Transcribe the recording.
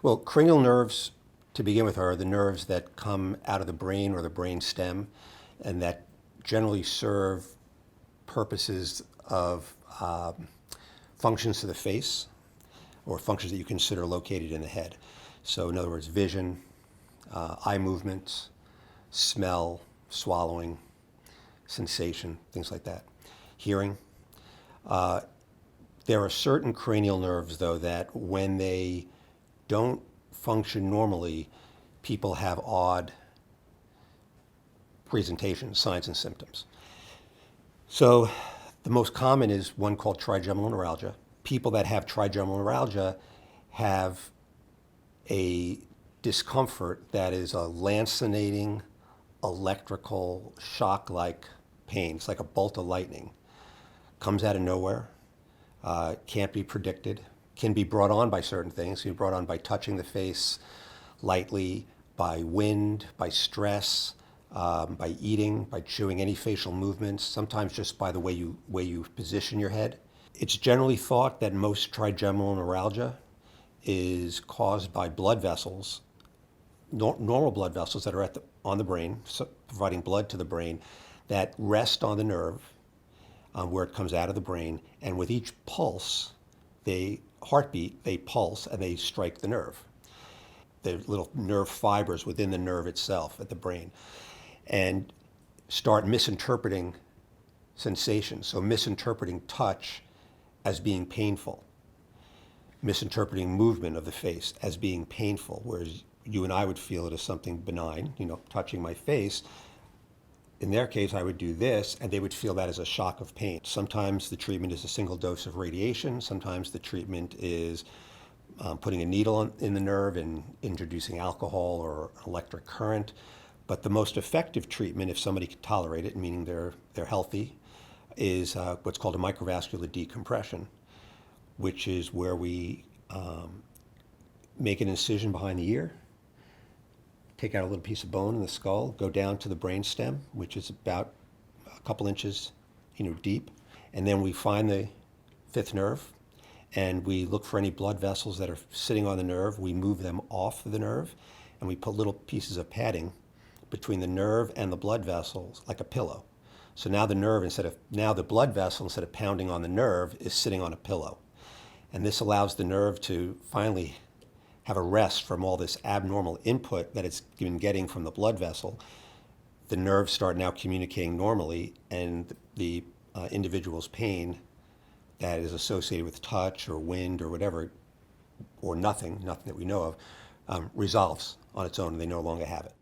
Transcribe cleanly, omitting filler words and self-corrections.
Well, cranial nerves, to begin with, are the nerves that come out of the brain or the brain stem, and that generally serve purposes of functions to the face or functions that you consider located in the head. So, in other words, vision, eye movements, smell, swallowing, sensation, things like that. Hearing. There are certain cranial nerves, though, that when they don't function normally, people have odd presentations, signs, and symptoms. So the most common is one called trigeminal neuralgia. People that have trigeminal neuralgia have a discomfort that is a lancinating, electrical, shock-like pain. It's like a bolt of lightning. Comes out of nowhere, can't be predicted, can be brought on by certain things. Can be brought on by touching the face lightly, by wind, by stress, by eating, by chewing, any facial movements, sometimes just by the way you position your head. It's generally thought that most trigeminal neuralgia is caused by blood vessels, normal blood vessels that are on the brain, so providing blood to the brain, that rest on the nerve where it comes out of the brain, and with each pulse, heartbeat, they pulse and they strike the nerve. The little nerve fibers within the nerve itself at the brain, and start misinterpreting sensations. So misinterpreting touch as being painful, misinterpreting movement of the face as being painful, whereas you and I would feel it as something benign, touching my face. In their case, I would do this, and they would feel that as a shock of pain. Sometimes the treatment is a single dose of radiation. Sometimes the treatment is putting a needle in the nerve and introducing alcohol or electric current. But the most effective treatment, if somebody can tolerate it, meaning they're healthy, is what's called a microvascular decompression, which is where we make an incision behind the ear, take out a little piece of bone in the skull, go down to the brain stem, which is about a couple inches deep, and then we find the fifth nerve, and we look for any blood vessels that are sitting on the nerve. We move them off the nerve, and we put little pieces of padding between the nerve and the blood vessels, like a pillow. So now the blood vessel, instead of pounding on the nerve, is sitting on a pillow. And this allows the nerve to finally have a rest from all this abnormal input that it's been getting from the blood vessel. The nerves start now communicating normally, and the individual's pain that is associated with touch or wind or whatever, or nothing that we know of, resolves on its own, and they no longer have it.